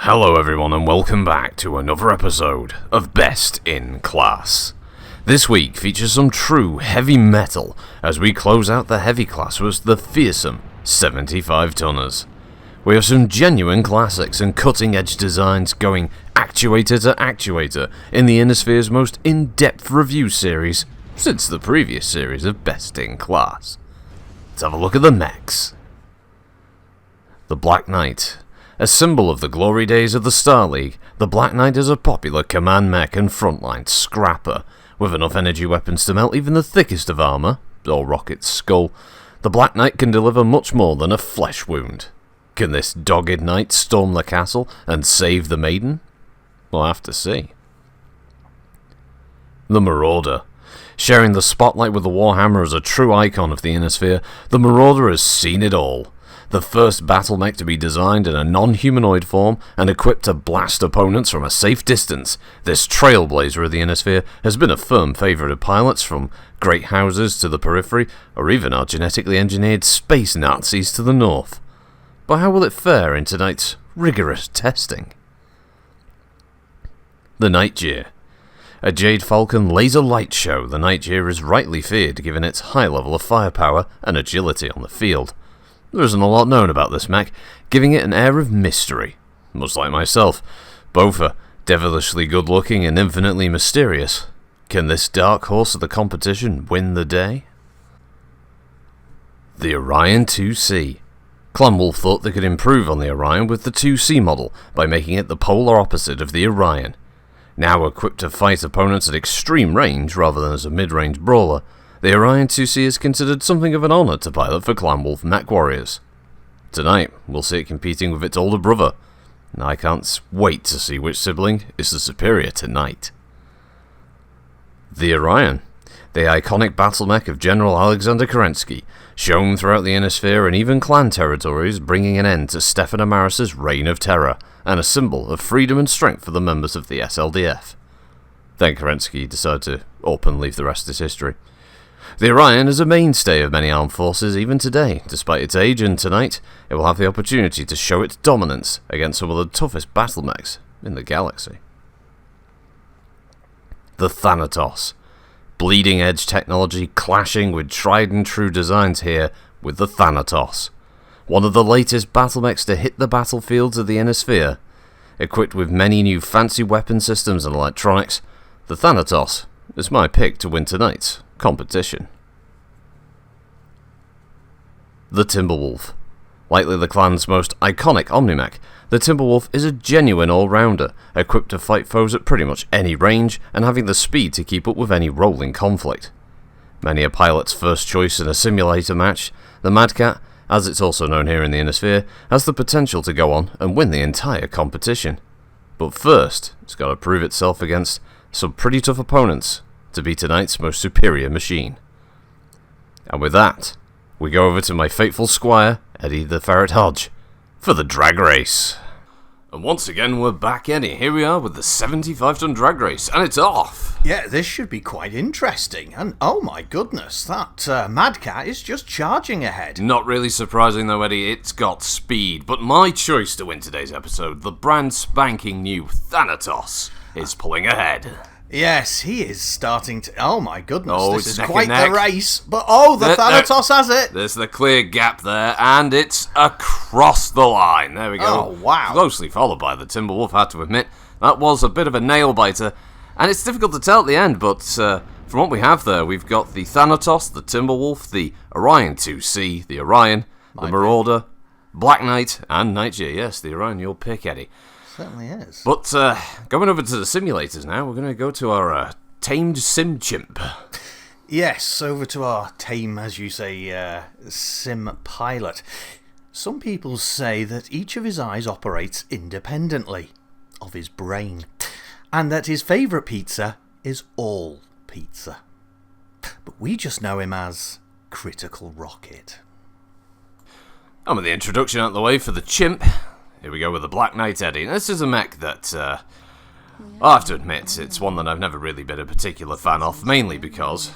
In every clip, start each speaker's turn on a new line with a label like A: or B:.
A: Hello everyone and welcome back to another episode of Best in Class. This week features some true heavy metal as we close out the heavy class with the fearsome 75 tonners. We have some genuine classics and cutting edge designs going actuator to actuator in the Innersphere's most in-depth review series since the previous series of Best in Class. Let's have a look at the mechs. The Black Knight. A symbol of the glory days of the Star League, the Black Knight is a popular command mech and frontline scrapper. With enough energy weapons to melt even the thickest of armour, or Rocket's skull, the Black Knight can deliver much more than a flesh wound. Can this dogged knight storm the castle and save the maiden? We'll have to see. The Marauder. Sharing the spotlight with the Warhammer as a true icon of the Innersphere, the Marauder has seen it all. The first battlemech to be designed in a non-humanoid form and equipped to blast opponents from a safe distance, this trailblazer of the Innersphere has been a firm favourite of pilots from great houses to the periphery, or even our genetically engineered space Nazis to the north. But how will it fare in tonight's rigorous testing? The Nightjeer. A Jade Falcon laser light show, the Nightjeer is rightly feared given its high level of firepower and agility on the field. There isn't a lot known about this mech, giving it an air of mystery. Much like myself, both are devilishly good-looking and infinitely mysterious. Can this dark horse of the competition win the day? The Orion 2C. Clan Wolf thought they could improve on the Orion with the 2C model by making it the polar opposite of the Orion. Now equipped to fight opponents at extreme range rather than as a mid-range brawler, the Orion 2C is considered something of an honour to pilot for Clan Wolf mech warriors. Tonight, we'll see it competing with its older brother, and I can't wait to see which sibling is the superior tonight. The Orion, the iconic battlemech of General Alexander Kerensky, shown throughout the Innersphere and even clan territories, bringing an end to Stefan Amaris' reign of terror, and a symbol of freedom and strength for the members of the SLDF. Then Kerensky decided to up and leave the rest as history. The Orion is a mainstay of many armed forces even today, despite its age, and tonight it will have the opportunity to show its dominance against some of the toughest battlemechs in the galaxy. The Thanatos. Bleeding edge technology clashing with tried and true designs here with the Thanatos. One of the latest battlemechs to hit the battlefields of the Innersphere. Equipped with many new fancy weapon systems and electronics, the Thanatos is my pick to win tonight's competition. The Timberwolf. Likely the clan's most iconic Omnimech, the Timberwolf is a genuine all-rounder, equipped to fight foes at pretty much any range and having the speed to keep up with any rolling conflict. Many a pilot's first choice in a simulator match, the Mad Cat, as it's also known here in the Innersphere, has the potential to go on and win the entire competition. But first, it's got to prove itself against some pretty tough opponents to be tonight's most superior machine. And with that, we go over to my faithful squire, Eddie the Ferret Hodge, for the drag race. And once again we're back, Eddie. Here we are with the 75-ton drag race, and it's off!
B: Yeah, this should be quite interesting, and oh my goodness, that Mad Cat is just charging ahead.
A: Not really surprising though, Eddie, it's got speed, but my choice to win today's episode, the brand spanking new Thanatos, is pulling ahead.
B: Yes, he is starting to... Oh my goodness, this is
A: neck
B: quite
A: and neck.
B: the race. But the Thanatos has it.
A: There's the clear gap there, and it's across the line. There we go.
B: Oh, wow.
A: Closely followed by the Timberwolf, I have to admit. That was a bit of a nail-biter, and it's difficult to tell at the end, but from what we have there, we've got the Thanatos, the Timberwolf, the Orion 2C, the Orion, the Marauder, Black Knight, and Nightjeer. Yes, the Orion, your pick, Eddie.
B: Certainly is.
A: But going over to the simulators now, we're going to go to our tamed sim chimp.
B: Yes, over to our tame, as you say, sim pilot. Some people say that each of his eyes operates independently of his brain, and that his favourite pizza is all pizza. But we just know him as Critical Rocket.
A: And with the introduction out of the way for the chimp, here we go with the Black Knight, Eddie. This is a mech that, I have to admit, it's one that I've never really been a particular fan of, mainly because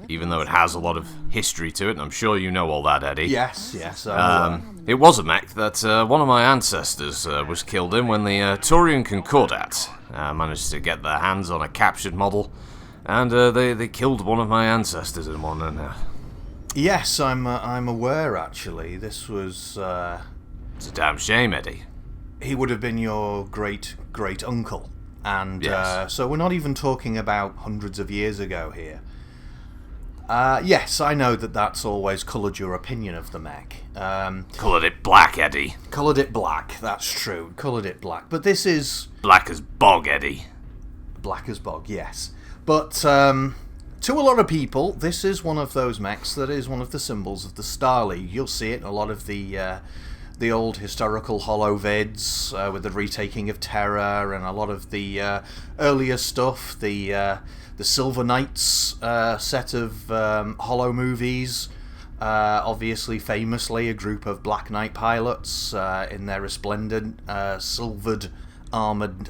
A: even though it has a lot of history to it, and I'm sure you know all that, Eddie.
B: Yes.
A: It was a mech that one of my ancestors was killed in when the Turian Concordat managed to get their hands on a captured model, and they killed one of my ancestors in one. And
B: yes, I'm aware. Actually, this was.
A: It's a damn shame, Eddie.
B: He would have been your great uncle, and
A: Yes.
B: so we're not even talking about hundreds of years ago here. Yes, I know that's always coloured your opinion of the mech.
A: Coloured it black, Eddie.
B: Coloured it black, that's true. Coloured it black. But this is...
A: Black as bog, Eddie.
B: Black as bog, yes. But to a lot of people, this is one of those mechs that is one of the symbols of the Star League. You'll see it in a lot of the old historical holovids with the retaking of Terra, and a lot of the earlier stuff, the Silver Knights set of holo movies. Obviously, famously, a group of Black Knight pilots in their resplendent silvered armoured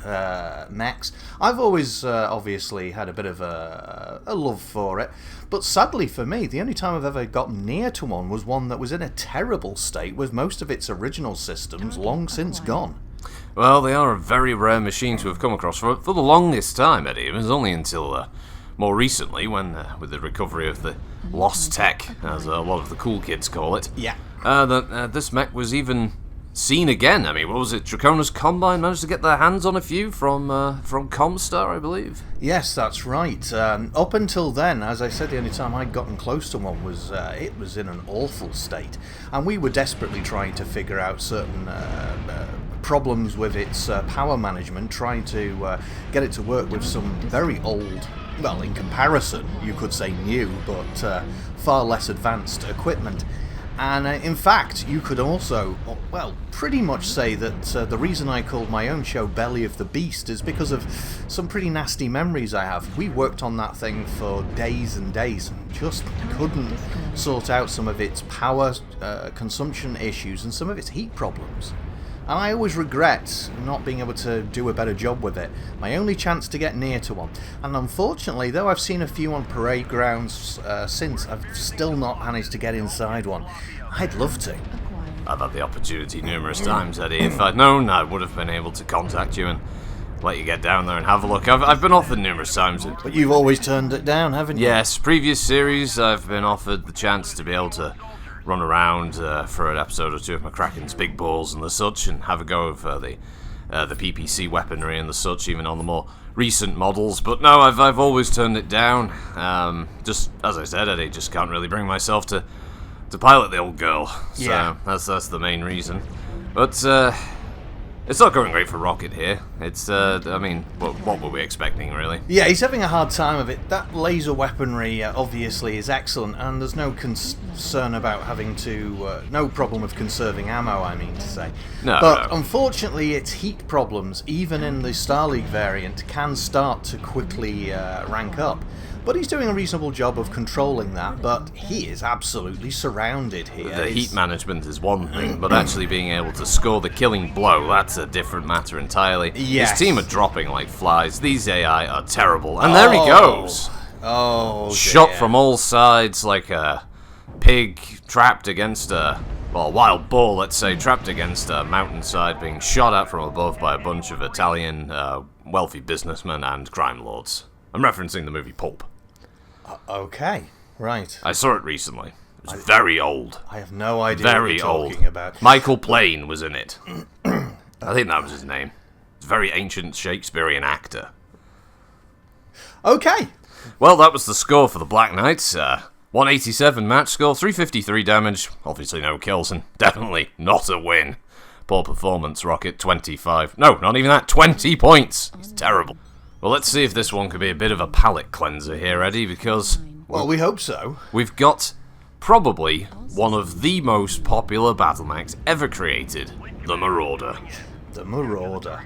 B: mechs. I've always obviously had a bit of a love for it, but sadly for me, the only time I've ever got near to one was one that was in a terrible state with most of its original systems long since gone.
A: Well, they are a very rare machine to have come across for the longest time, Eddie. It was only until more recently, when with the recovery of the lost tech, as a lot of the cool kids call it, that this mech was even seen again. I mean, what was it? Dracona's Combine managed to get their hands on a few from Comstar, I believe.
B: Yes, that's right. Up until then, as I said, the only time I'd gotten close to one was it was in an awful state, and we were desperately trying to figure out certain problems with its power management, trying to get it to work with some very old, well, in comparison, you could say new, but far less advanced equipment. And in fact, you could also, well, pretty much say that the reason I called my own show Belly of the Beast is because of some pretty nasty memories I have. We worked on that thing for days and days and just couldn't sort out some of its power consumption issues and some of its heat problems. And I always regret not being able to do a better job with it. My only chance to get near to one. And unfortunately, though I've seen a few on parade grounds since, I've still not managed to get inside one. I'd love to.
A: I've had the opportunity numerous times, Eddie. If I'd known, I would have been able to contact you and let you get down there and have a look. I've been offered numerous times.
B: But you've always turned it down, haven't you?
A: Yes, previous series I've been offered the chance to be able to run around for an episode or two of McCracken's Big Balls and the such, and have a go of the PPC weaponry and the such, even on the more recent models. But no, I've always turned it down. Just as I said, Eddie, just can't really bring myself to pilot the old girl. So
B: Yeah.
A: that's the main reason. But it's not going great for Rocket here. It's I mean, what were we expecting, really?
B: Yeah, he's having a hard time of it. That laser weaponry obviously is excellent, and there's no concern about having to... no problem with conserving ammo, I mean to say.
A: No,
B: but
A: no.
B: unfortunately, its heat problems, even in the Star League variant, can start to quickly rank up. But he's doing a reasonable job of controlling that, but he is absolutely surrounded here.
A: The heat management is one thing, but actually being able to score the killing blow, that's a different matter entirely.
B: Yes.
A: His team are dropping like flies. These AI are terrible. And there he goes!
B: Oh,
A: Shot
B: dear.
A: from all sides like a pig trapped against a... well, a wild boar, let's say, trapped against a mountainside, being shot at from above by a bunch of Italian wealthy businessmen and crime lords. I'm referencing the movie Pulp.
B: Okay, right.
A: I saw it recently. It was very old.
B: I have no idea
A: Very
B: what you're
A: old.
B: talking about.
A: Michael Plain was in it. I think that was his name. He's a very ancient Shakespearean actor.
B: Okay.
A: Well, that was the score for the Black Knights. 187 match score, 353 damage, obviously no kills, and definitely not a win. Poor performance, Rocket, 25. No, not even that, 20 points. It's terrible. Well, let's see if this one could be a bit of a palate cleanser here, Eddie, because
B: Well, we hope so.
A: we've got probably one of the most popular battlemechs ever created, the Marauder.
B: The Marauder.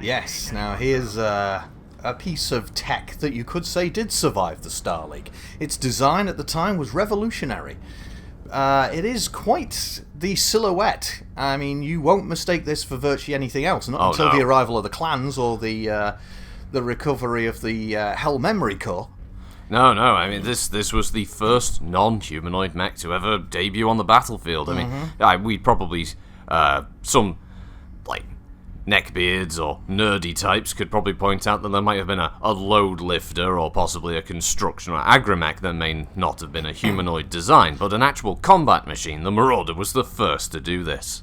B: Yes, now here's a piece of tech that you could say did survive the Star League. Its design at the time was revolutionary. It is quite the silhouette. I mean, you won't mistake this for virtually anything else, not until
A: no.
B: the arrival of the clans or the recovery of the Hell Memory Core.
A: No, I mean, this was the first non-humanoid mech to ever debut on the battlefield. I mean, we'd probably, some, like, neckbeards or nerdy types could probably point out that there might have been a load lifter or possibly a construction or agrimech that may not have been a humanoid design, but an actual combat machine. The Marauder was the first to do this.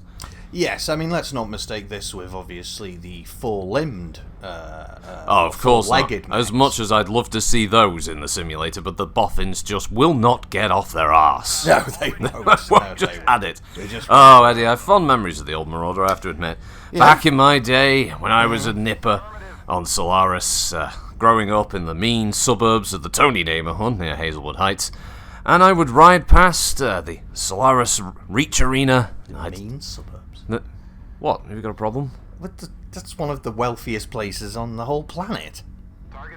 B: Yes, I mean, let's not mistake this with, obviously, the four-limbed,
A: of course not. As much as I'd love to see those in the simulator, but the boffins just will not get off their arse.
B: No, they won't.
A: Just had it. Oh, Eddie, I have fond memories of the old Marauder, I have to admit. Yeah. Back in my day, when I was a nipper on Solaris, growing up in the mean suburbs of the Tony neighborhood near Hazelwood Heights, and I would ride past the Solaris Reach Arena.
B: Mean suburbs?
A: What? Have you got a problem?
B: That's one of the wealthiest places on the whole planet.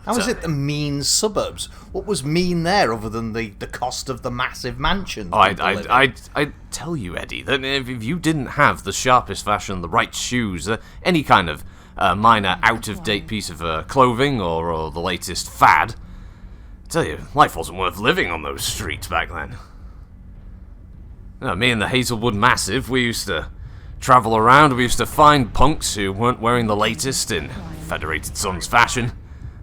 B: How is it the mean suburbs? What was mean there other than the cost of the massive mansions?
A: I tell you, Eddie, that if you didn't have the sharpest fashion, the right shoes, any kind of minor out-of-date piece of clothing or the latest fad, I tell you, life wasn't worth living on those streets back then. Me and the Hazelwood Massive, we used to travel around, we used to find punks who weren't wearing the latest in Federated Sons fashion.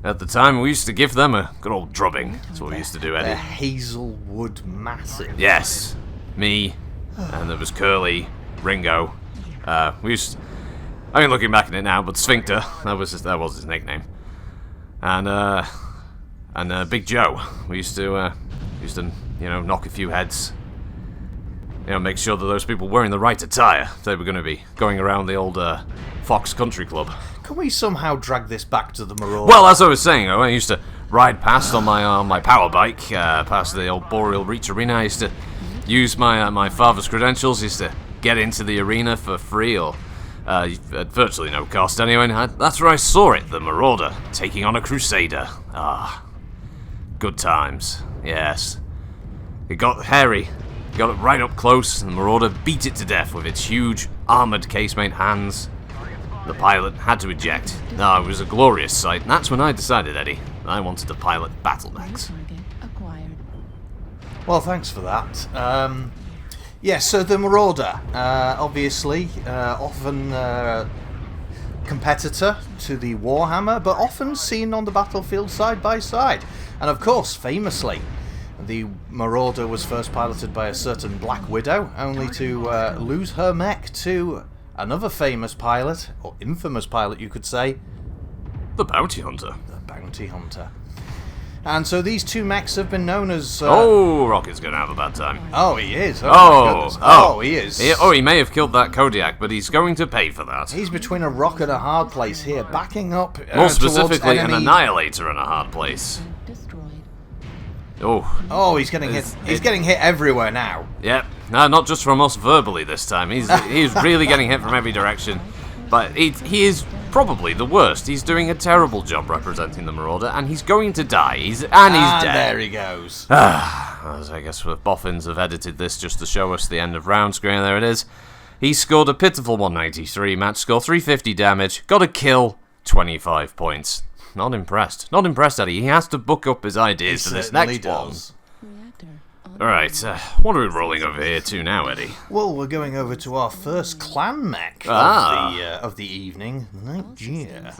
A: At the time, we used to give them a good old drubbing. That's what we used to do, Eddie.
B: The Hazelwood Massive?
A: Yes. Me, and there was Curly, Ringo. We used... I mean, looking back at it now, but Sphincter, that was his nickname. And Big Joe. We used to, knock a few heads. Make sure that those people were wearing the right attire if they were going to be going around the old Fox Country Club.
B: Can we somehow drag this back to the Marauder?
A: Well, as I was saying, I used to ride past on my power bike, past the old Boreal Reach Arena. I used to use my father's credentials, used to get into the arena for free, or at virtually no cost anyway. That's where I saw it, the Marauder, taking on a Crusader. Good times, yes. It got hairy. Got it right up close, and the Marauder beat it to death with its huge, armoured casemate hands. The pilot had to eject. It was a glorious sight, and that's when I decided, Eddie, I wanted to pilot battlemechs.
B: Well, thanks for that. So the Marauder, obviously, often competitor to the Warhammer, but often seen on the battlefield side by side. And of course, famously, the Marauder was first piloted by a certain Black Widow, only to lose her mech to another famous pilot, or infamous pilot you could say.
A: The Bounty Hunter.
B: The Bounty Hunter. And so these two mechs have been known as...
A: Rocket's going to have a bad time.
B: Oh, he is. He is.
A: He may have killed that Kodiak, but he's going to pay for that.
B: He's between a rock and a hard place here, backing up
A: more specifically, an Annihilator and a hard place.
B: He's getting hit. He's getting hit everywhere now.
A: Yep. No, not just from us verbally this time. He's really getting hit from every direction. But he is probably the worst. He's doing a terrible job representing the Marauder, and he's going to die. He's dead.
B: There he goes.
A: I guess the boffins have edited this just to show us the end of round screen. There it is. He scored a pitiful 193 match score, 350 damage, got a kill, 25 points. Not impressed. Not impressed, Eddie. He has to book up his ideas for this next one. Alright, what are we rolling over here to now, Eddie?
B: Well, we're going over to our first clan mech of the evening, Nigeria.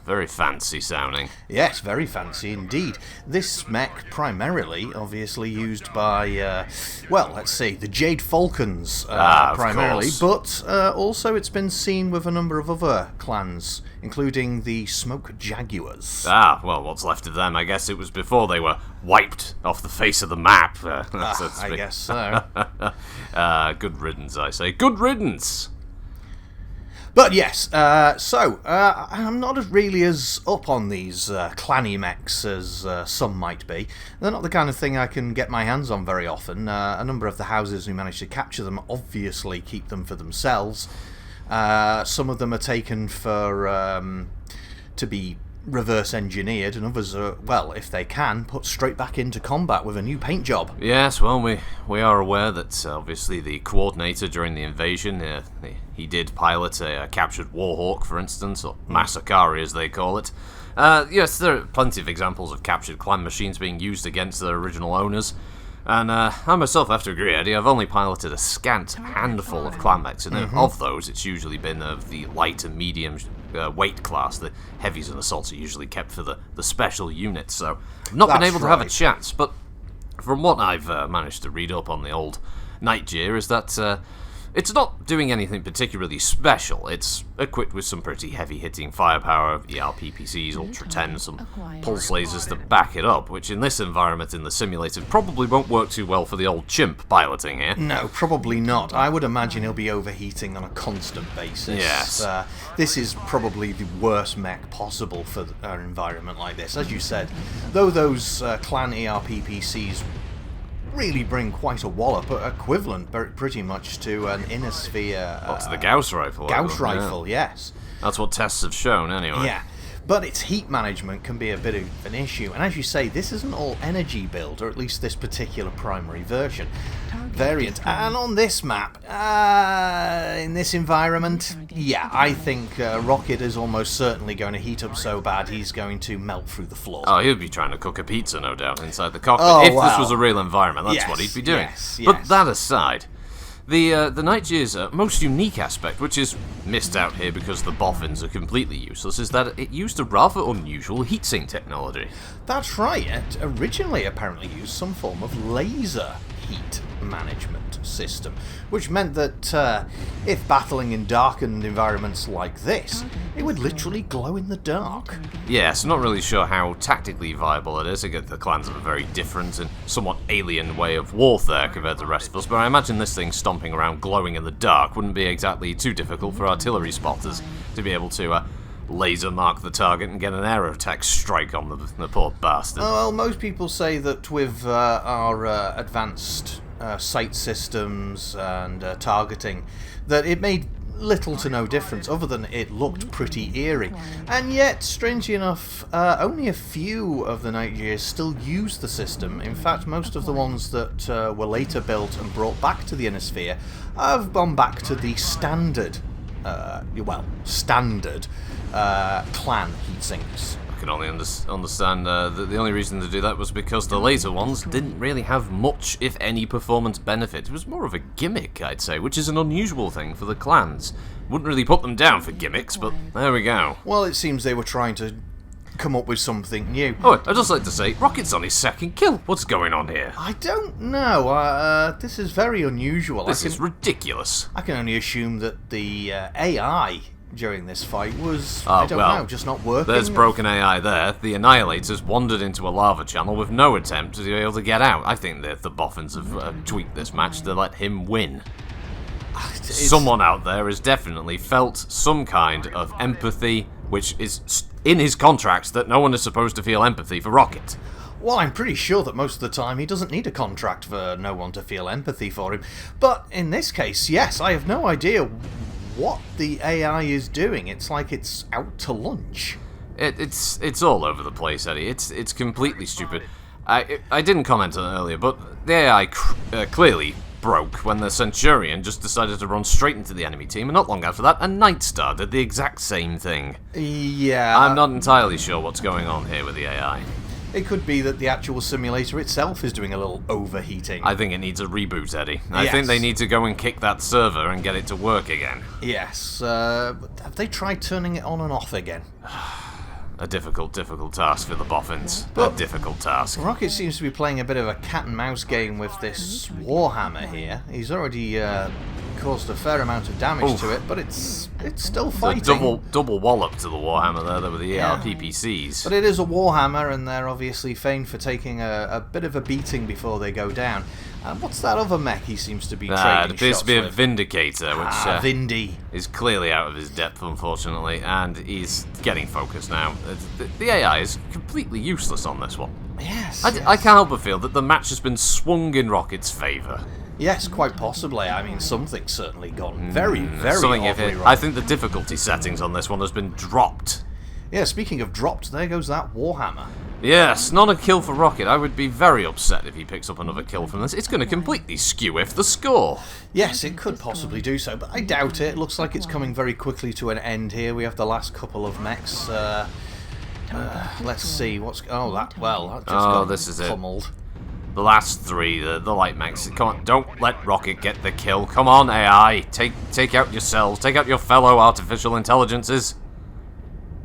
A: Very fancy sounding.
B: Yes, very fancy indeed. This mech primarily, obviously, used by, the Jade Falcons primarily, but also it's been seen with a number of other clans, including the Smoke Jaguars.
A: What's left of them? I guess it was before they were wiped off the face of the map.
B: I guess so.
A: Good riddance, I say. Good riddance!
B: But yes, I'm not really as up on these clanny mechs as some might be. They're not the kind of thing I can get my hands on very often. A number of the houses who manage to capture them obviously keep them for themselves. Some of them are taken for to be reverse engineered, and others are, if they can, put straight back into combat with a new paint job.
A: Yes, well, we are aware that obviously the coordinator during the invasion, he did pilot a captured Warhawk, for instance, or Masakari as they call it, Yes, there are plenty of examples of captured clan machines being used against their original owners. And I myself have to agree, Eddie, I've only piloted a scant handful of clan mechs, and of those, it's usually been of the light and medium weight class. The heavies and assaults are usually kept for the special units, so I've not been able to have a chance. But from what I've managed to read up on the old Nightgear is that it's not doing anything particularly special. It's equipped with some pretty heavy-hitting firepower, ERPPCs, Ultra 10, some pulse lasers to back it up, which in this environment in the simulator probably won't work too well for the old chimp piloting here.
B: No, probably not. I would imagine he'll be overheating on a constant basis.
A: Yes.
B: This is probably the worst mech possible for an environment like this. As you said, though those clan ERPPCs really bring quite a wallop, equivalent pretty much to an inner sphere...
A: to the Gauss rifle.
B: Gauss rifle, yes.
A: That's what tests have shown, anyway.
B: Yeah, but its heat management can be a bit of an issue, and as you say, this isn't all energy build, or at least this particular primary version variant. And on this map, in this environment, yeah, I think Rocket is almost certainly going to heat up so bad he's going to melt through the floor.
A: Oh, he'll be trying to cook a pizza, no doubt, inside the cockpit. If this was a real environment, that's what he'd be doing. But that aside, the Nightgear's most unique aspect, which is missed out here because the boffins are completely useless, is that it used a rather unusual heatsink technology.
B: That's right. It originally apparently used some form of laser heat management system, which meant that if battling in darkened environments like this, it would literally glow in the dark.
A: Yes, not really sure how tactically viable it is. The clans have a very different and somewhat alien way of warfare compared to the rest of us, but I imagine this thing stomping around glowing in the dark wouldn't be exactly too difficult for artillery spotters to be able to laser mark the target and get an aerotech strike on the poor bastard.
B: Well, most people say that with our advanced sight systems and targeting, that it made little to no difference other than it looked pretty eerie. And yet, strangely enough, only a few of the Nightgears still use the system. In fact, most of the ones that were later built and brought back to the Inner Sphere have gone back to the standard clan heatsinks.
A: I can only understand that the only reason to do that was because the laser ones didn't really have much, if any, performance benefit. It was more of a gimmick, I'd say, which is an unusual thing for the clans. Wouldn't really put them down for gimmicks, but there we go.
B: Well, it seems they were trying to come up with something new.
A: Oh, I'd just like to say, Rocket's on his second kill. What's going on here?
B: I don't know. This is very unusual.
A: This is ridiculous.
B: I can only assume that the AI during this fight was, I don't know, just not working.
A: There's broken AI there. The Annihilators wandered into a lava channel with no attempt to be able to get out. I think that the boffins have tweaked this match to let him win. Someone out there has definitely felt some kind of empathy, which is in his contracts that no one is supposed to feel empathy for Rocket.
B: Well, I'm pretty sure that most of the time he doesn't need a contract for no one to feel empathy for him. But in this case, yes, I have no idea what the AI is doing. It's like it's out to lunch.
A: It's all over the place, Eddie. It's completely stupid. I didn't comment on it earlier, but the AI clearly broke when the Centurion just decided to run straight into the enemy team, and not long after that, a Nightstar did the exact same thing.
B: Yeah.
A: I'm not entirely sure what's going on here with the AI.
B: It could be that the actual simulator itself is doing a little overheating.
A: I think it needs a reboot, Eddie. I think they need to go and kick that server and get it to work again.
B: Yes. Have they tried turning it on and off again?
A: A difficult task for the boffins.
B: But
A: a difficult task.
B: Rocket seems to be playing a bit of a cat and mouse game with this Warhammer here. He's already caused a fair amount of damage to it, but it's still fighting.
A: The double wallop to the Warhammer there with the ERPPCs.
B: But it is a Warhammer, and they're obviously famed for taking a bit of a beating before they go down. What's that other mech he seems to be trading shots with?
A: It appears to be a Vindicator, which
B: Vindy
A: is clearly out of his depth, unfortunately, and he's getting focused now. The AI is completely useless on this one.
B: Yes.
A: I can't help but feel that the match has been swung in Rocket's favour.
B: Yes, quite possibly. I mean, something's certainly gone very oddly wrong.
A: I think the difficulty settings on this one has been dropped.
B: Yeah, speaking of dropped, there goes that Warhammer.
A: Yes, not a kill for Rocket. I would be very upset if he picks up another kill from this. It's going to completely skew if the score.
B: Yes, it could possibly do so, but I doubt it. It looks like it's coming very quickly to an end here. We have the last couple of mechs Let's see what's... Oh, that just
A: Oh,
B: got
A: this is it.
B: pummeled.
A: The last three, the light mechs. Come on, don't let Rocket get the kill. Come on, AI. Take out yourselves. Take out your fellow artificial intelligences.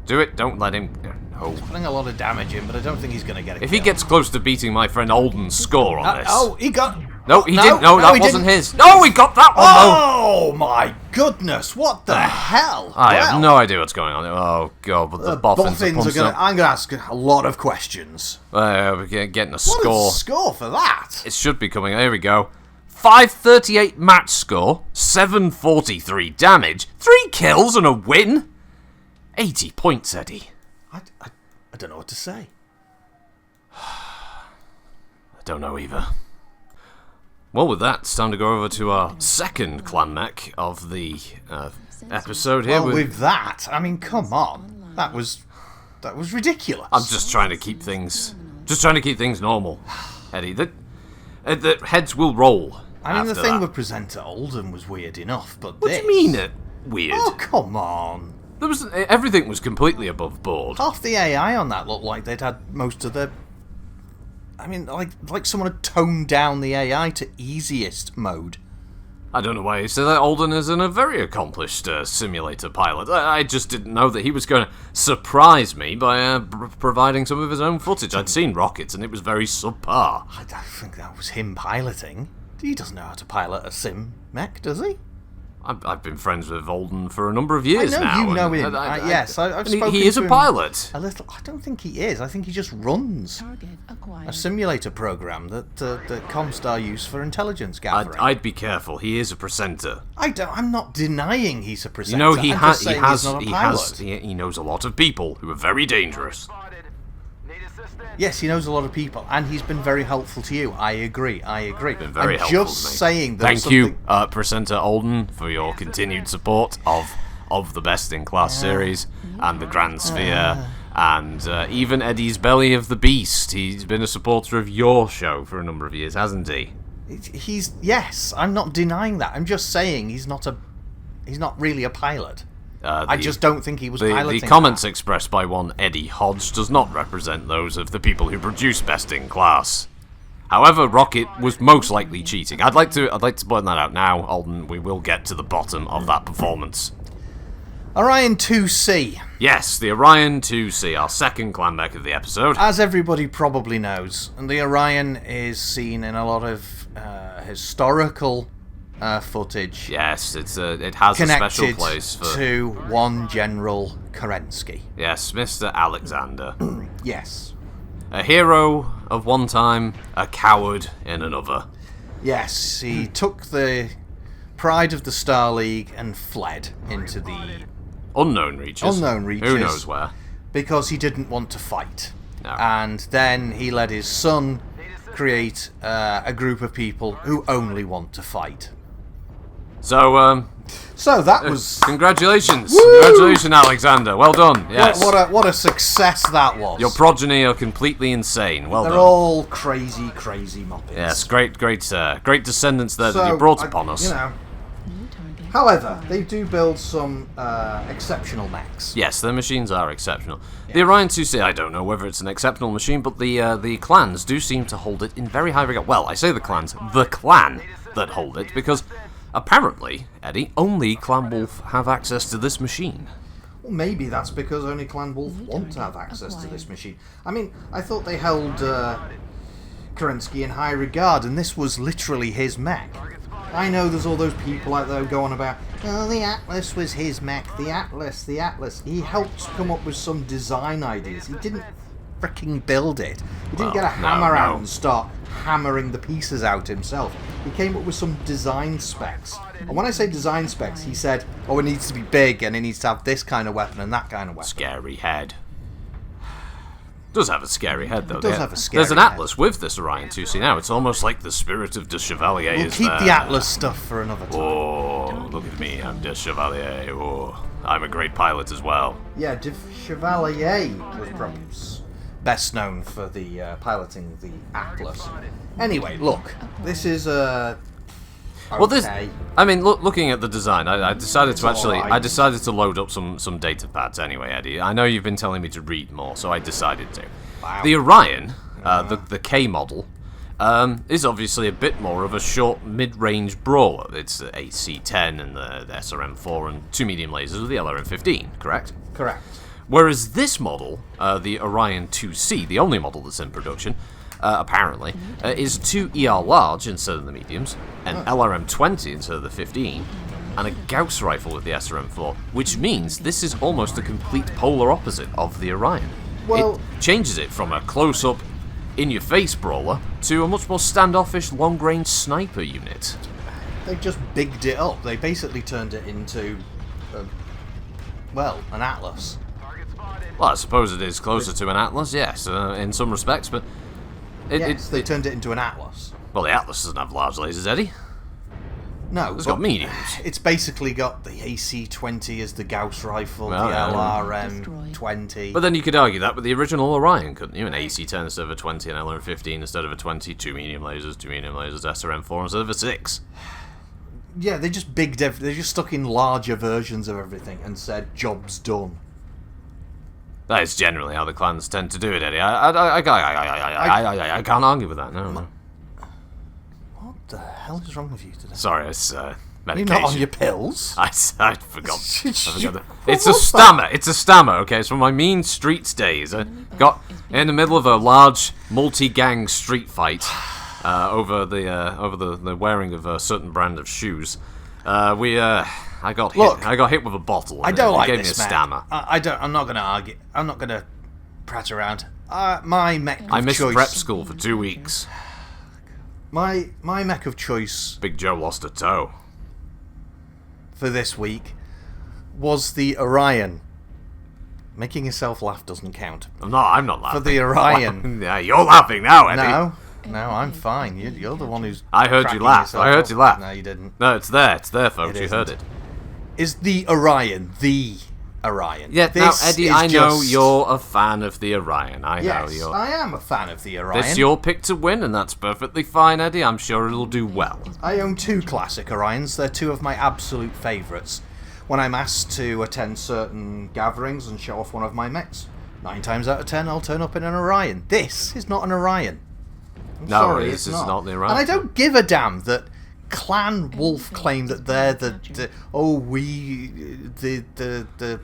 A: Do it. Don't let him... No.
B: He's putting a lot of damage in, but I don't think he's going to get a
A: If
B: kill.
A: he gets close to beating my friend Alden's score on this...
B: Oh, he got...
A: No, he didn't. No, that
B: he
A: wasn't
B: didn't.
A: his. No, he got that one, though.
B: Oh, my goodness. What the hell?
A: I have no idea what's going on. Oh, God, but the boffins are pumped up.
B: I'm going to ask a lot of questions.
A: We're getting a
B: What
A: score.
B: is the score for that?
A: It should be coming. Here we go. 538 match score, 743 damage, 3 kills and a win. 80 points, Eddie.
B: I don't know what to say.
A: I don't know either. Well, with that, it's time to go over to our second clan mech of the episode here.
B: Well, with that, I mean, come on. That was ridiculous.
A: I'm just trying to keep things normal, Eddie. The heads will roll.
B: I mean, the
A: after
B: thing
A: that.
B: with presenter Oldham was weird enough, but
A: What
B: this...
A: do you mean weird?
B: Oh, come on.
A: Everything was completely above board.
B: Half the AI on that looked like they'd had most of the... I mean, like someone had toned down the AI to easiest mode.
A: I don't know why you say that. Alden is a very accomplished simulator pilot. I just didn't know that he was going to surprise me by providing some of his own footage. I'd seen rockets and it was very subpar.
B: I don't think that was him piloting. He doesn't know how to pilot a sim mech, does he?
A: I've been friends with Alden for a number of years
B: I know
A: now.
B: you know
A: and
B: him. Yes, I've spoken
A: he is
B: to
A: a
B: him
A: pilot.
B: a little. I don't think he is. I think he just runs a simulator program that Comstar use for intelligence gathering.
A: I'd be careful. He is a presenter.
B: I'm not denying he's a presenter.
A: You know, he
B: I'm just saying he's not a pilot.
A: he knows a lot of people who are very dangerous.
B: Yes, he knows a lot of people, and he's been very helpful to you. I agree.
A: Been very
B: I'm
A: helpful
B: just
A: to me.
B: saying that.
A: Thank you, presenter Alden, for your continued support of the Best in Class series and the Grand Sphere, and even Eddie's Belly of the Beast. He's been a supporter of your show for a number of years, hasn't he?
B: Yes. I'm not denying that. I'm just saying he's not really a pilot. I just don't think he was piloting.
A: The comments expressed by one Eddie Hodge does not represent those of the people who produce Best in Class. However, Rocket was most likely cheating. I'd like to point that out now, Alden. We will get to the bottom of that performance.
B: Orion 2C.
A: Yes, the Orion 2C, our second clan mech of the episode.
B: As everybody probably knows, the Orion is seen in a lot of historical footage.
A: Yes, it has a special place for...
B: to one General Kerensky.
A: Yes, Mr. Alexander.
B: Yes.
A: A hero of one time, a coward in another.
B: Yes, he took the pride of the Star League and fled into the
A: Unknown reaches. Who knows where.
B: Because he didn't want to fight.
A: No.
B: And then he let his son create a group of people who only want to fight.
A: So
B: that was...
A: Congratulations.
B: Woo!
A: Congratulations, Alexander. Well done. Yes.
B: What a success that was.
A: Your progeny are completely insane. Well
B: They're
A: done.
B: all crazy muppets.
A: Yes, great descendants there that you brought upon us.
B: However, they do build some exceptional mechs.
A: Yes, their machines are exceptional. Yeah. The Orion 2C, I don't know whether it's an exceptional machine, but the clans do seem to hold it in very high regard. Well, I say the clans, the clan that hold it, because apparently, Eddie, only Clan Wolf have access to this machine.
B: Well, maybe that's because only Clan Wolf want to have access to this machine. I mean, I thought they held Kerensky in high regard, and this was literally his mech. I know there's all those people out there going about, oh, the Atlas was his mech, the Atlas. He helped come up with some design ideas. He didn't freaking build it. He didn't get a hammer out and start hammering the pieces out himself. He came up with some design specs. And when I say design specs, he said, oh, it needs to be big, and it needs to have this kind of weapon and that kind of weapon.
A: Scary head. Does have a scary head, though.
B: It does have a scary
A: There's an
B: head.
A: Atlas with this Orion 2C now. It's almost like the spirit of the Chevalier
B: We'll
A: is
B: keep
A: there.
B: the Atlas stuff for another time.
A: Oh, look at me. I'm the Chevalier. Oh, I'm a great pilot as well.
B: Yeah, De Chevalier was probably best known for the piloting the Atlas. Anyway, look, this is
A: Well, this...
B: Okay.
A: I mean, looking at the design, I decided to actually...
B: alright.
A: I decided to load up some data pads anyway, Eddie. I know you've been telling me to read more, so I decided to.
B: Wow.
A: The Orion, the K model, is obviously a bit more of a short, mid-range brawler. It's the AC-10 and the SRM-4 and 2 medium lasers with the LRM-15, correct?
B: Correct.
A: Whereas this model, the Orion 2C, the only model that's in production, apparently, is 2 ER large instead of the mediums, an LRM-20 instead of the 15, and a Gauss rifle with the SRM-4, which means this is almost a complete polar opposite of the Orion.
B: Well-
A: it changes it from a close-up, in-your-face brawler to a much more standoffish, long-range sniper unit.
B: They just bigged it up. They basically turned it into, an Atlas.
A: Well, I suppose it is closer to an Atlas, yes, in some respects, but...
B: They turned it into an Atlas.
A: Well, the Atlas doesn't have large lasers, Eddie.
B: No,
A: It's got mediums.
B: It's basically got the AC-20 as the Gauss rifle,
A: Well,
B: the
A: yeah.
B: LRM-20.
A: But then you could argue that with the original Orion, couldn't you? An AC-10 instead of a 20, an LRM-15 instead of a 20, 2 medium lasers, SRM-4 instead of a 6.
B: Yeah, they just they just stuck in larger versions of everything and said, job's done.
A: That is generally how the clans tend to do it, Eddie. I can't argue with that, no.
B: What the hell is wrong with you today?
A: Sorry, it's
B: You're
A: medication.
B: not on your pills?
A: I forgot. That. It's a stammer. It's a stammer. Okay, it's from my mean streets days. I got in the middle of a large multi-gang street fight over the wearing of a certain brand of shoes. I got hit.
B: Look,
A: I got hit with a bottle.
B: I don't like
A: it gave
B: this,
A: me a
B: Mech.
A: stammer.
B: I'm not going to argue. I'm not going to prat around. My Mech of
A: I missed
B: choice...
A: prep school for 2 weeks.
B: My Mech of choice
A: Big Joe lost a toe.
B: for this week was the Orion. Making yourself laugh doesn't count.
A: I'm not laughing.
B: For the Orion.
A: Yeah, you're laughing now, Eddie.
B: No, I'm fine. You're the one who's.
A: I heard you
B: cracking
A: laugh.
B: yourself
A: I heard
B: up.
A: you laugh.
B: No, you didn't.
A: No, it's there. It's there, folks.
B: It
A: You heard
B: isn't.
A: it.
B: Is the Orion the Orion?
A: Yeah, now,
B: This
A: Eddie,
B: is
A: I know
B: just-
A: you're a fan of the Orion. I know
B: Yes,
A: you're.
B: I am a fan of the Orion.
A: It's your pick to win, and that's perfectly fine, Eddie. I'm sure it'll do well.
B: I own 2 classic Orions. They're 2 of my absolute favourites. When I'm asked to attend certain gatherings and show off one of my mechs, 9 times out of 10 I'll turn up in an Orion. This is not an Orion. I'm
A: No,
B: sorry,
A: this
B: it's
A: is not the Orion.
B: And I don't give a damn that Clan Wolf claim that they're the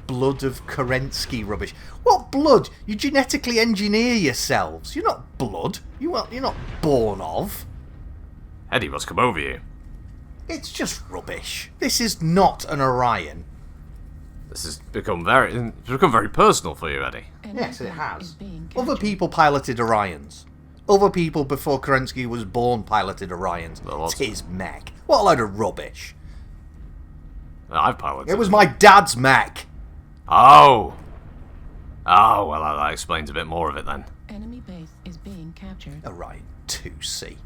B: blood of Kerensky rubbish. What blood? You genetically engineer yourselves. You're not blood. You're not born of.
A: Eddie, what's come over you?
B: It's just rubbish. This is not an Orion.
A: This has become very personal for you, Eddie.
B: Yes, it has. Other people piloted Orions. Other people before Kerensky was born piloted Orions.
A: Well,
B: It's his mech. What a load of rubbish.
A: I've piloted.
B: It was my dad's mech.
A: Oh, well, that explains a bit more of it then.
C: Enemy base is being captured.
B: Orion 2C.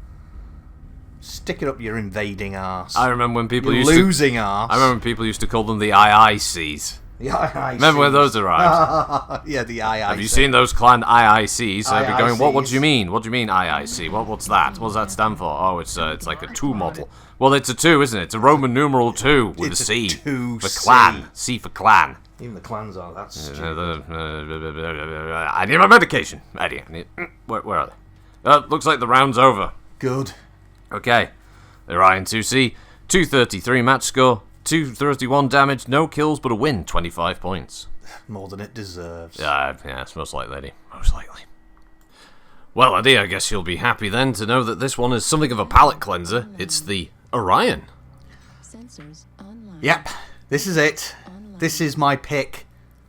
B: Stick it up your invading arse.
A: I remember when people
B: Your
A: used
B: losing arse.
A: I remember when people used to call them the IICs.
B: The IICs.
A: Remember when those arrived?
B: Yeah, the IICs.
A: Have you seen those clan IICs? They'd be going, what do
B: IICs.
A: you mean? What do you mean IIC? What's that? What does that stand for? Oh, it's like a 2 model. Well, it's a 2, isn't it? It's a Roman numeral 2 with
B: It's
A: a
B: a
A: C.
B: 2C.
A: For clan. C for clan.
B: Even the clans are. That's stupid.
A: I need my medication. Eddie, where are they? Looks like the round's over.
B: Good.
A: Okay. The Orion 2C, 233 match score, 231 damage, no kills but a win, 25 points.
B: More than it deserves.
A: Yeah, it's most likely, Eddie. Most likely. Well, Eddie, I guess you'll be happy then to know that this one is something of a palate cleanser. It's the Orion.
C: Sensors online.
B: Yep. This is it. This is my pick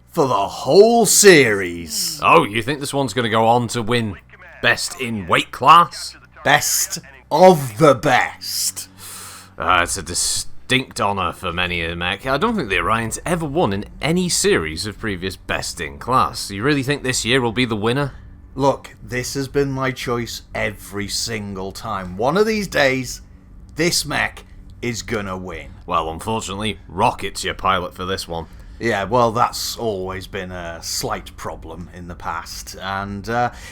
B: for the whole series.
A: Oh, you think this one's going to go on to win best in weight class?
B: Best of the best.
A: It's a distinct honour for many a mech. I don't think the Orion's ever won in any series of previous best in class. You really think this year will be the winner?
B: Look, this has been my choice every single time. One of these days, this mech is gonna win.
A: Well, unfortunately, Rocket's your pilot for this one.
B: Yeah, well, that's always been a slight problem in the past, and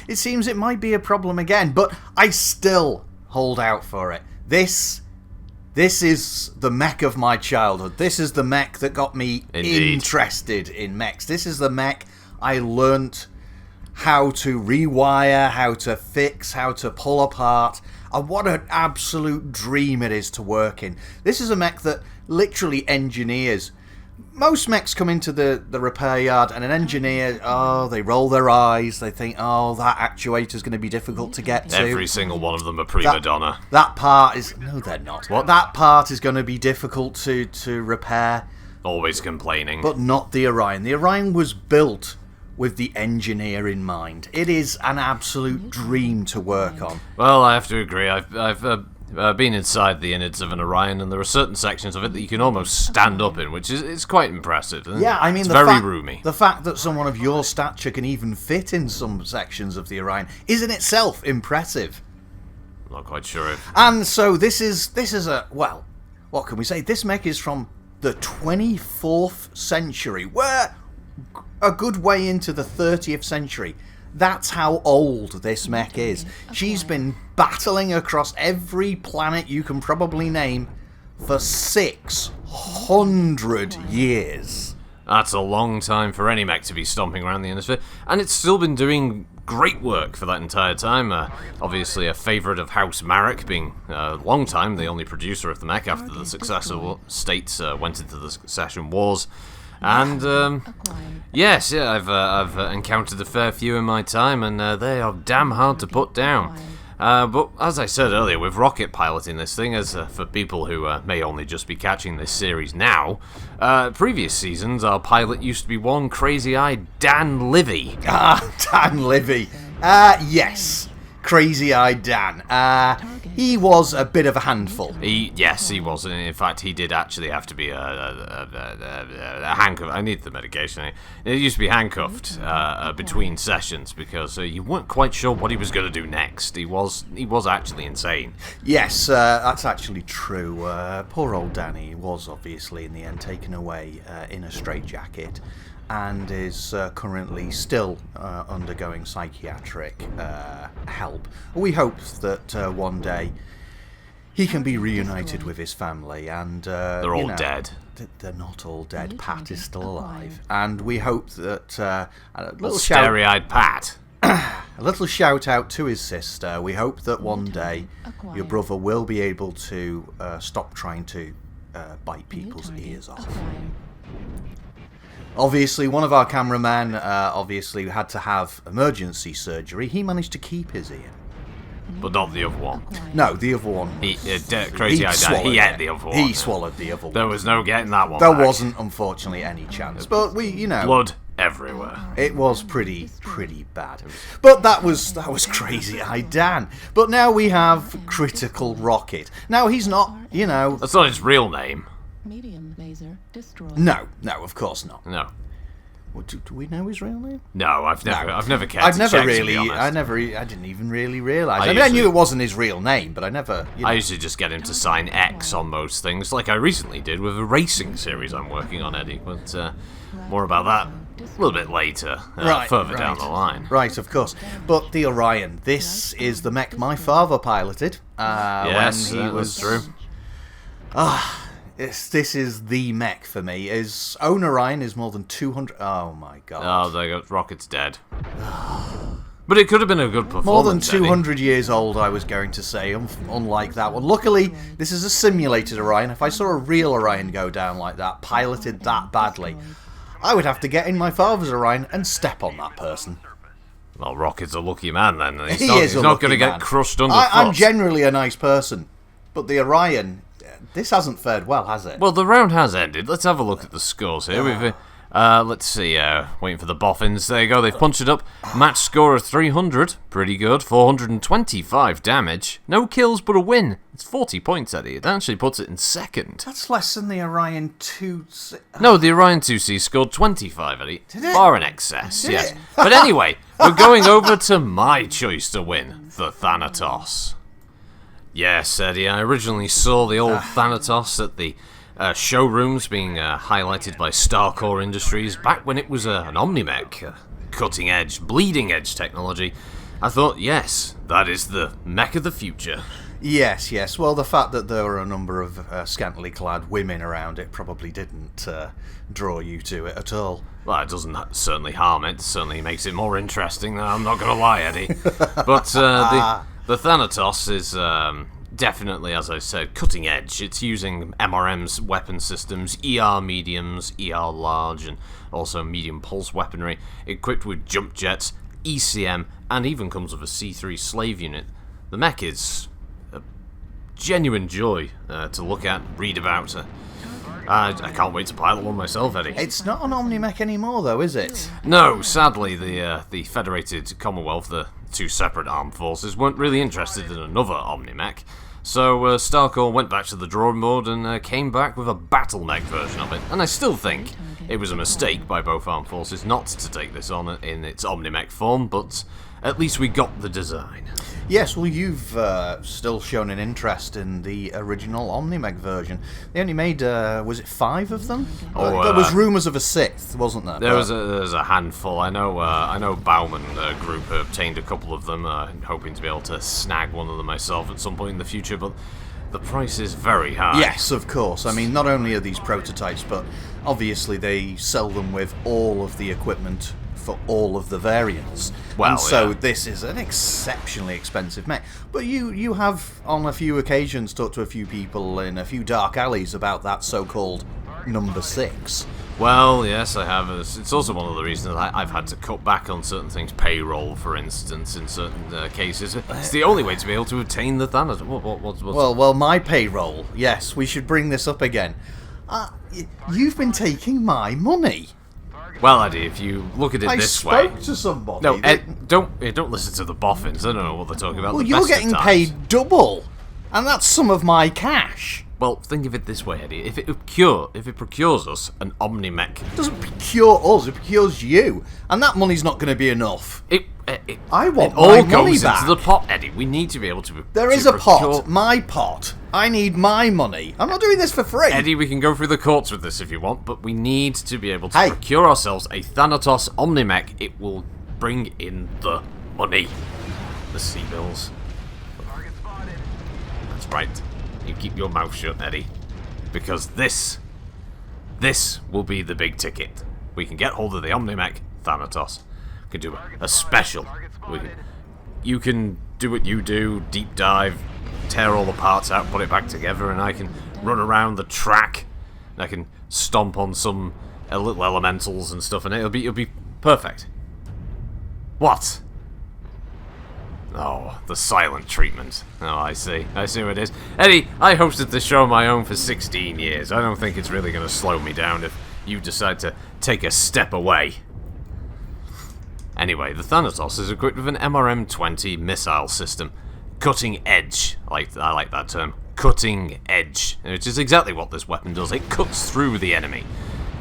B: it seems it might be a problem again, but I still hold out for it. This This is the mech of my childhood. This is the mech that got me interested in mechs. This is the mech I learnt how to rewire, how to fix, how to pull apart. And what an absolute dream it is to work in. This is a mech that literally engineers. Most mechs come into the repair yard and an engineer, they roll their eyes, they think, that actuator's going to be difficult to get to.
A: Every single one of them a prima donna.
B: That part is... No, they're not.
A: What?
B: That part is going to be difficult to repair.
A: Always complaining.
B: But not the Orion. The Orion was built with the engineer in mind. It is an absolute dream to work on.
A: Well, I have to agree. I've been inside the innards of an Orion, and there are certain sections of it that you can almost stand up in, which is quite impressive.
B: Yeah, I mean,
A: it's very roomy.
B: The fact that someone of your stature can even fit in some sections of the Orion is in itself impressive.
A: I'm not quite sure if...
B: And so this is a, well, what can we say? This mech is from the 24th century, where a good way into the 30th century. That's how old this mech is. She's been battling across every planet you can probably name for 600 years.
A: That's a long time for any mech to be stomping around the Innisphere, and it's still been doing great work for that entire time. Obviously a favourite of House Marek, being a long time the only producer of the mech after the successor states went into the succession wars. And yes, I've encountered a fair few in my time, and they are damn hard to put down. But as I said earlier, with rocket piloting this thing, as for people who may only just be catching this series now, previous seasons our pilot used to be one crazy-eyed Dan Livy.
B: Dan Livy. Yes. Crazy-eyed Dan. He was a bit of a handful.
A: Yes, he was. In fact, he did actually have to be handcuffed. I need the medication. He used to be handcuffed between sessions because you weren't quite sure what he was going to do next. He was actually insane.
B: Yes, that's actually true. Poor old Danny was obviously in the end taken away in a straitjacket, and is currently still undergoing psychiatric help. We hope that one day he can be reunited with his family, and
A: they're all dead.
B: They're not all dead. Pat is still alive, and we hope that a little
A: starry-eyed Pat.
B: A little shout out to his sister. We hope that one day your brother will be able to stop trying to bite people's ears off. Obviously, one of our cameramen had to have emergency surgery. He managed to keep his ear.
A: But not the other one.
B: No, the other one.
A: Crazy Eyed Dan, he ate the other one.
B: He swallowed the other one.
A: There was no getting that one
B: There
A: back.
B: wasn't, unfortunately, any chance. But
A: Blood everywhere.
B: It was pretty bad. But that was Crazy Eyed Dan. But now we have Critical Rocket. Now he's not,
A: That's not his real name.
C: Medium laser destroyed.
B: No, of course not.
A: No.
B: Well, do we know his real name?
A: No, I've never cared
B: I didn't even really realise. I knew it wasn't his real name, but I never...
A: I usually just get him to sign X on most things, like I recently did with a racing series I'm working on, Eddie. But more about that a little bit later, further down the line.
B: Right, of course. But the Orion, this is the mech my father piloted.
A: Yes,
B: when he was
A: true.
B: This is the mech for me. His own Orion is more than 200... Oh, my God.
A: Oh, there you go. Rocket's dead. But it could have been a good performance.
B: More than 200 years old, I was going to say, unlike that one. Luckily, this is a simulated Orion. If I saw a real Orion go down like that, piloted that badly, I would have to get in my father's Orion and step on that person.
A: Well, Rocket's a lucky man, then.
B: He's not
A: going to get crushed underfoot.
B: I'm generally a nice person, but the Orion... This hasn't fared well, has it?
A: Well, the round has ended. Let's have a look at the scores here. We've, let's see, waiting for the boffins. There you go, they've punched it up. Match score of 300, pretty good. 425 damage. No kills, but a win. It's 40 points, Eddie. It actually puts it in second.
B: That's less than the Orion 2C.
A: No, the Orion 2C scored 25, Eddie.
B: Did it?
A: Far in excess,
B: Did
A: yes.
B: it?
A: But anyway, we're going over to my choice to win, the Thanatos. Yes, Eddie, I originally saw the old Thanatos at the showrooms being highlighted by Starcore Industries back when it was an Omnimech, cutting-edge, bleeding-edge technology. I thought, yes, that is the mech of the future.
B: Yes, yes. Well, the fact that there were a number of scantily clad women around it probably didn't draw you to it at all.
A: Well, it doesn't certainly harm it. It certainly makes it more interesting. I'm not going to lie, Eddie. But the Thanatos is definitely, as I said, cutting edge. It's using MRM's weapon systems, ER mediums, ER large, and also medium pulse weaponry, equipped with jump jets, ECM, and even comes with a C3 slave unit. The mech is a genuine joy to look at, read about. I can't wait to pilot one myself, Eddie.
B: It's not an Omni-Mech anymore, though, is it?
A: No, sadly, the Federated Commonwealth, the two separate armed forces, weren't really interested in another Omni-Mech. So Starcore went back to the drawing board and came back with a battlemech version of it. And I still think it was a mistake by both armed forces not to take this on in its Omni-Mech form, but at least we got the design.
B: Yes, well, you've still shown an interest in the original Omni-Mech version. They only made, was it 5 of them? There was rumours of a 6th, wasn't there?
A: There was a handful. I know Bauman Group obtained a couple of them, hoping to be able to snag one of them myself at some point in the future, but the price is very high.
B: Yes, of course. I mean, not only are these prototypes, but obviously they sell them with all of the equipment for all of the variants.
A: Well,
B: and so
A: yeah.
B: This is an exceptionally expensive mech. But you have, on a few occasions, talked to a few people in a few dark alleys about that so-called number 6.
A: Well, yes, I have. It's also one of the reasons that I've had to cut back on certain things. Payroll, for instance, in certain cases. It's the only way to be able to attain the Thanatos. What's...
B: Well, my payroll. Yes, we should bring this up again. You've been taking my money.
A: Well, Eddie, if you look at it this way...
B: I spoke to somebody.
A: No, don't listen to the boffins. I don't know what they're talking about.
B: Well, you're getting paid double. And that's some of my cash.
A: Well, think of it this way, Eddie. If it procures us an Omni-Mech...
B: It doesn't procure us, it procures you. And that money's not going to be enough. I want my money back.
A: It all goes into the pot, Eddie. We need to be able to...
B: There is a pot. My pot. I need my money. I'm not doing this for free.
A: Eddie, we can go through the courts with this if you want, but we need to be able to procure ourselves a Thanatos Omni-Mech. It will bring in the money. The sea bills. That's right. You keep your mouth shut, Eddie. Because this will be the big ticket. We can get hold of the Omni-Mech Thanatos. We can do a special. You can do what you do, deep dive, tear all the parts out, put it back together, and I can run around the track, and I can stomp on some little elementals and stuff, and it'll be perfect. What? Oh, the silent treatment. Oh, I see what it is. Eddie, I hosted the show on my own for 16 years. I don't think it's really going to slow me down if you decide to take a step away. Anyway, the Thanatos is equipped with an MRM-20 missile system. Cutting edge. I like that term. Cutting edge. Which is exactly what this weapon does. It cuts through the enemy.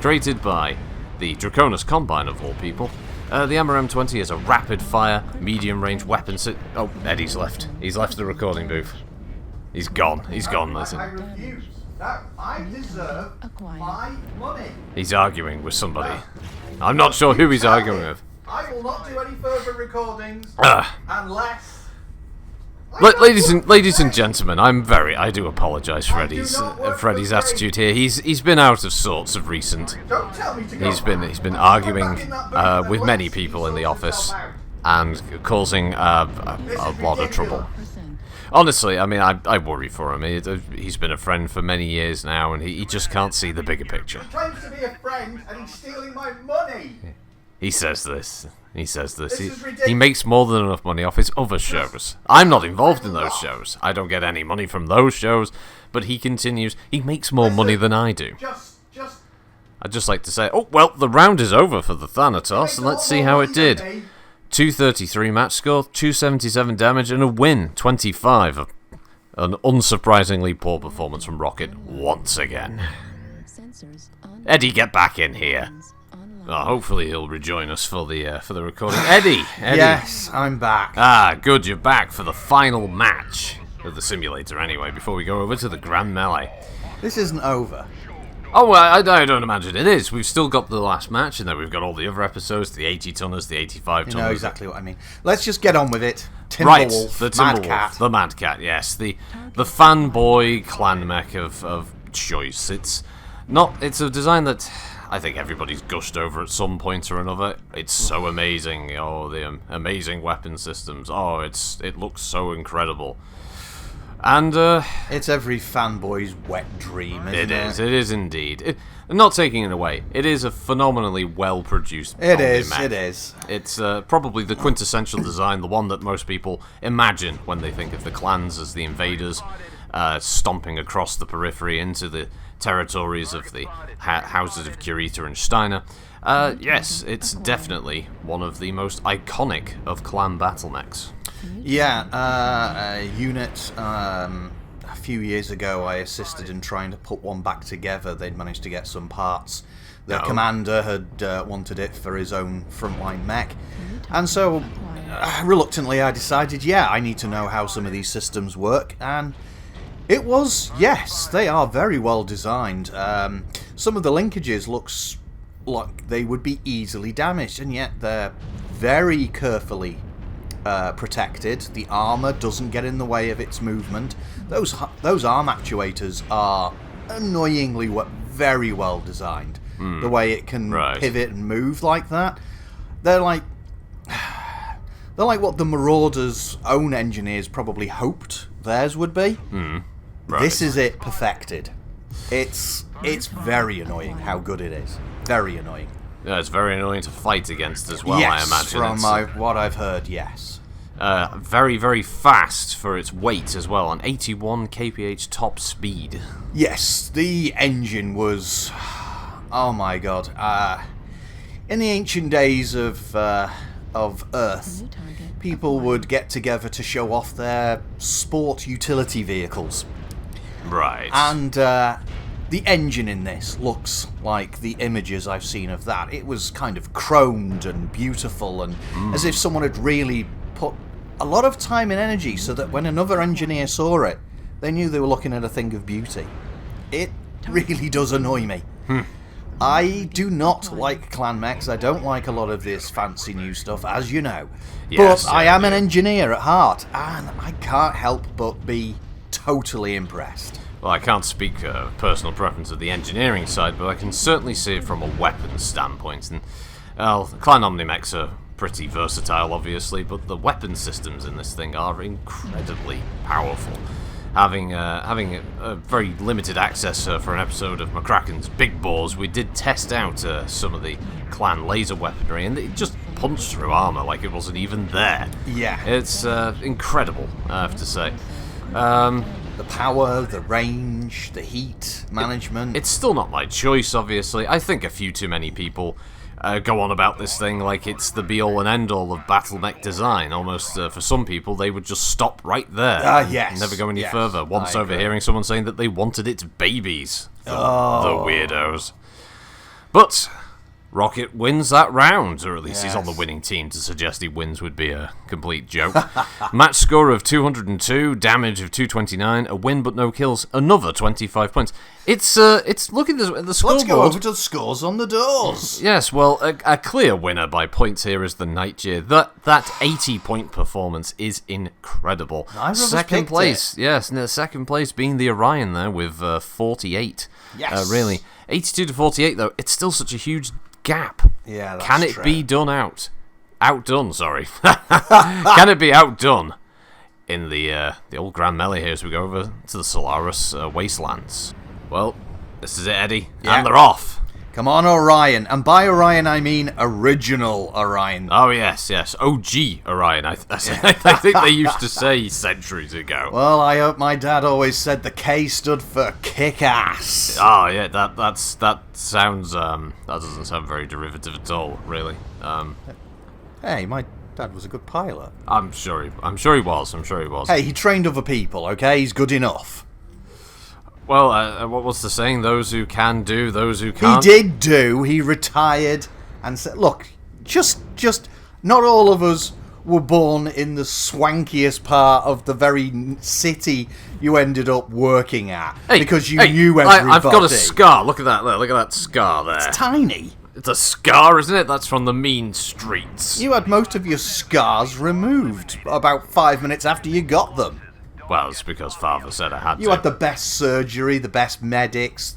A: Created by the Draconis Combine, of all people. The MRM-20 is a rapid-fire, medium-range weapon Oh, Eddie's left. He's left the recording booth. He's gone. He's gone, listen.
B: I refuse. I deserve my money.
A: He's arguing with somebody. I'm not sure who he's arguing with.
B: I will not do any further recordings unless...
A: Ladies and gentlemen, I do apologise for Eddie's attitude here. He's been out of sorts of recent.
B: Don't tell me to go.
A: He's been arguing with many people in the office and causing a lot of trouble. Honestly, I mean, I worry for him. He's been a friend for many years now, and he just can't see the bigger picture.
B: He claims to be a friend, and he's stealing my money.
A: He says this. This
B: is ridiculous.
A: He makes more than enough money off his other shows. I'm not involved in those shows. I don't get any money from those shows. But he continues. He makes more money than I do. I'd just like to say, oh, well, the round is over for the Thanatos, and let's see how it did. 233 match score, 277 damage, and a win, 25. An unsurprisingly poor performance from Rocket once again. Eddie, get back in here. Hopefully he'll rejoin us for the recording. Eddie!
B: Yes, I'm back.
A: Ah, good, you're back for the final match of the simulator anyway, before we go over to the Grand Melee.
B: This isn't over.
A: Oh, well, I don't imagine it is. We've still got the last match, and then we've got all the other episodes, the 80-tonners, the 85-tonners.
B: You know exactly what I mean. Let's just get on with it.
A: Right,
B: Timberwolf,
A: the
B: Mad
A: Timberwolf,
B: Cat.
A: the Mad Cat, yes. The fanboy clan mech of choice. It's a design that I think everybody's gushed over at some point or another. It's so amazing. Oh, the amazing weapon systems. Oh, it looks so incredible. And
B: It's every fanboy's wet dream, isn't it?
A: It is indeed. Not taking it away, it is a phenomenally well-produced
B: It
A: mech.
B: is.
A: It's probably the quintessential design, the one that most people imagine when they think of the clans as the invaders stomping across the periphery into the territories of the houses of Kurita and Steiner. Yes, it's definitely one of the most iconic of clan battlemechs.
B: Yeah, a unit, a few years ago I assisted in trying to put one back together. They'd managed to get some parts. The commander had wanted it for his own frontline mech. And so, reluctantly, I decided, I need to know how some of these systems work. And it was, yes, they are very well designed. Some of the linkages looks like they would be easily damaged, and yet they're very carefully protected. The armor doesn't get in the way of its movement. Those arm actuators are annoyingly very well designed. The way it can pivot and move like that, they're like what the Marauder's own engineers probably hoped theirs would be. This is it perfected. It's very annoying how good it is. Very annoying.
A: Yeah, it's very annoying to fight against as well,
B: Yes,
A: I imagine.
B: from what I've heard, yes.
A: Very, very fast for its weight as well, on 81 kph top speed.
B: Yes, the engine was... Oh my god. In the ancient days of Earth, people would get together to show off their sport utility vehicles.
A: Right.
B: And the engine in this looks like the images I've seen of that. It was kind of chromed and beautiful, and as if someone had really put a lot of time and energy so that when another engineer saw it, they knew they were looking at a thing of beauty. It really does annoy me. I do not like clan mechs. I don't like a lot of this fancy new stuff, as you know.
A: Yes,
B: but I am an engineer at heart, and I can't help but be totally impressed.
A: Well, I can't speak personal preference of the engineering side, but I can certainly see it from a weapons standpoint. And clan Omnimechs are pretty versatile, obviously, but the weapon systems in this thing are incredibly powerful. Having a very limited access for an episode of McCracken's Big Balls, we did test out some of the clan laser weaponry, and it just punched through armor like it wasn't even there.
B: Yeah.
A: It's incredible, I have to say.
B: The power, the range, the heat management.
A: It's still not my choice, obviously. I think a few too many people go on about this thing like it's the be-all and end-all of battlemech design. Almost, for some people, they would just stop right there.
B: Yes.
A: And never go any further. Once
B: I
A: overhearing someone saying that they wanted its babies. The weirdos. But Rocket wins that round, or at least he's on the winning team. To suggest he wins would be a complete joke. Match score of 202, damage of 229, a win but no kills, another 25 points. It's looking at the scoreboard.
B: Let's go over to the scores on the doors.
A: Yes, well, a clear winner by points here is the Nightjar. That 80-point performance is incredible. Second place, yes, and the second place being the Orion there with 48.
B: Yes.
A: Really. 82 to 48, though, it's still such a huge gap.
B: Yeah, that's
A: Can it
B: true.
A: be outdone, sorry. Can it be outdone in the old Grand Melee here as we go over to the Solaris Wastelands? Well, this is it, Eddie, and they're off.
B: Come on, Orion. And by Orion, I mean original Orion.
A: Oh, yes, OG Orion, I think they used to say centuries ago.
B: Well, I hope my dad always said the K stood for kick-ass.
A: Oh, yeah, that sounds, that doesn't sound very derivative at all, really.
B: Hey, my dad was a good pilot.
A: I'm sure he was.
B: Hey, he trained other people, okay? He's good enough.
A: Well, what was the saying? Those who can do, those who can't.
B: He did do. He retired and said, look, just not all of us were born in the swankiest part of the very city you ended up working at because you knew everybody.
A: I've got a scar. Look at that. Look at that scar there.
B: It's tiny.
A: It's a scar, isn't it? That's from the mean streets.
B: You had most of your scars removed about 5 minutes after you got them.
A: Well, it's because Father said I had to.
B: You had the best surgery, the best medics,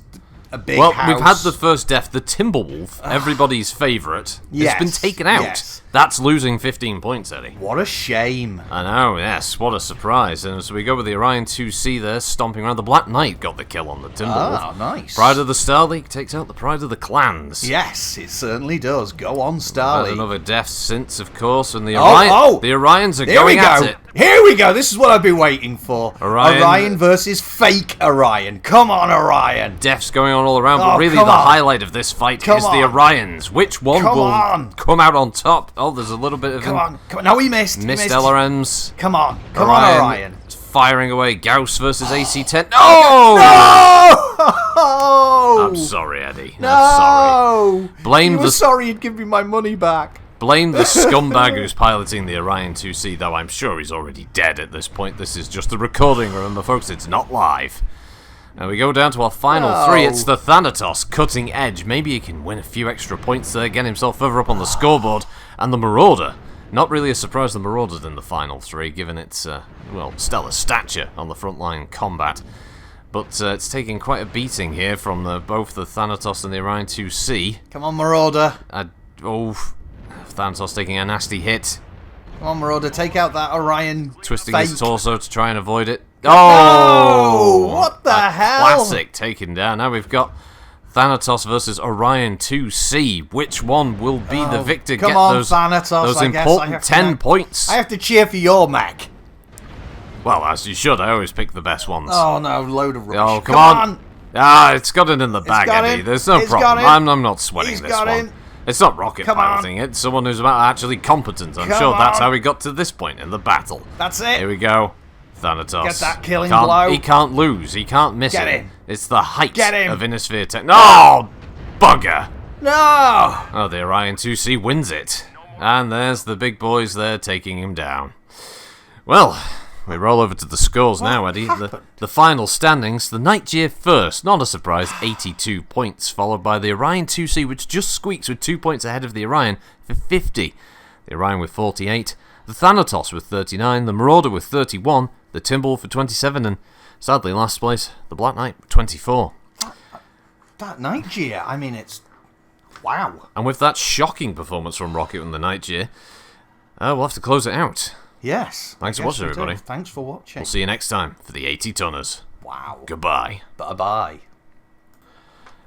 B: a big
A: Well,
B: house.
A: we've had the first death, the Timberwolf, everybody's favourite.
B: Yes,
A: It's been taken out.
B: yes.
A: That's losing 15 points, Eddie.
B: What a shame.
A: I know, yes, what a surprise. And so we go with the Orion 2C there, stomping around. The Black Knight got the kill on the Timberwolf.
B: Ah, nice.
A: Pride of the Star League takes out the Pride of the Clans.
B: Yes, it certainly does. Go on,
A: And
B: Starly.
A: another death since, of course, and the the Orions are
B: Here
A: going
B: we go.
A: at it.
B: Here we go. This is what I've been waiting for.
A: Orion
B: versus fake Orion. Come on, Orion.
A: Deaths going on all around,
B: Oh,
A: but really the
B: come on.
A: highlight of this fight
B: Come
A: is the
B: on.
A: Orions. Which one
B: Come
A: will
B: on.
A: come out on top? Oh, there's a little bit of
B: Come on. Come on. No, he missed. He
A: missed LRMs.
B: Come on. Come on, Orion.
A: Firing away. Gauss versus AC-10. No!
B: No!
A: I'm sorry, Eddie.
B: No!
A: I'm sorry. Blame
B: you were
A: the
B: sorry you'd give me my money back.
A: Blame the scumbag who's piloting the Orion 2C, though I'm sure he's already dead at this point. This is just a recording, remember, folks, it's not live. And we go down to our final three. It's the Thanatos, cutting edge. Maybe he can win a few extra points there, get himself further up on the scoreboard. And the Marauder. Not really a surprise the Marauder's in the final three, given its, stellar stature on the frontline combat. But it's taking quite a beating here from both the Thanatos and the Orion 2C.
B: Come on, Marauder.
A: Thanatos taking a nasty hit.
B: Come on, Marauder. Take out that Orion
A: Twisting
B: fake.
A: his torso to try and avoid it.
B: Oh! What the hell?
A: Classic taken down. Now we've got Thanatos versus Orion 2C. Which one will be the victor?
B: Come
A: Get
B: on,
A: those,
B: Thanatos.
A: those
B: I guess
A: important
B: I have to
A: 10 points.
B: I have to cheer for your Mech.
A: Well, as you should. I always pick the best ones.
B: Oh no, load of rubbish.
A: Oh, come on. Ah, it's got it in the bag,
B: got
A: Eddie.
B: him.
A: There's no
B: It's got
A: problem.
B: him.
A: I'm not sweating
B: He's
A: this
B: got
A: one.
B: him.
A: It's not rocket
B: Come on.
A: piloting. It's someone who's actually competent. I'm
B: Come
A: sure that's
B: on.
A: how we got to this point in the battle.
B: That's it.
A: Here we go. Thanatos.
B: Get that killing
A: Can't-
B: blow.
A: He can't lose. He can't miss
B: Get
A: it.
B: him.
A: It's the height
B: Get him.
A: of Innisphere Tech. Oh, bugger.
B: No!
A: Oh, the Orion 2C wins it. And there's the big boys there taking him down. Well, we roll over to the scores now, Eddie. The final standings, the Nightgear first, not a surprise, 82 points, followed by the Orion 2C, which just squeaks with 2 points ahead of the Orion for 50. The Orion with 48, the Thanatos with 39, the Marauder with 31, the Timberwolf with 27, and sadly, last place, the Black Knight with 24.
B: That Nightgear, I mean, it's... Wow.
A: And with that shocking performance from Rocket and the Nightgear, we'll have to close it out.
B: Yes.
A: Thanks
B: I
A: for
B: guess
A: watching,
B: we do.
A: everybody.
B: Thanks for watching.
A: We'll see you next time for the 80 tonners.
B: Wow.
A: Goodbye.
B: Bye-bye.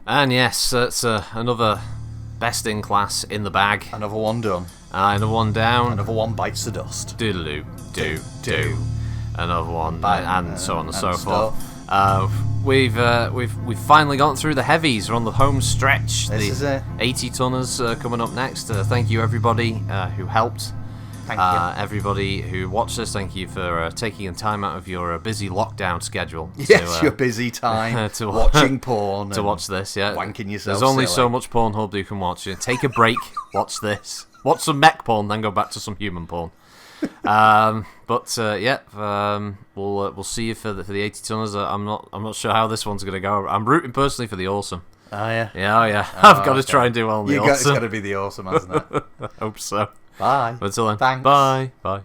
A: And yes, that's another best in class in the bag.
B: Another one done.
A: Another one down.
B: Another one bites the dust.
A: Doodaloo, do. Another one, and so on and so
B: stuff.
A: forth. We've finally gotten through the heavies. We're on the home stretch.
B: This is it.
A: 80 tonners coming up next. Thank you everybody who helped.
B: Thank you.
A: Everybody who watched this, thank you for taking the time out of your busy lockdown schedule.
B: Yes, your busy time
A: to
B: watching porn.
A: to watch this, yeah.
B: Wanking yourself
A: There's only
B: silly.
A: so much Pornhub you can watch. Take a break, watch this. Watch some mech porn, then go back to some human porn. We'll see you for the 80 tonners. I'm not sure how this one's gonna go. I'm rooting personally for the awesome.
B: Oh yeah.
A: Yeah. I've got to try and do well on the
B: It's
A: awesome.
B: got to be the awesome, hasn't it?
A: I hope so.
B: Bye.
A: Until then,
B: Thanks.
A: bye.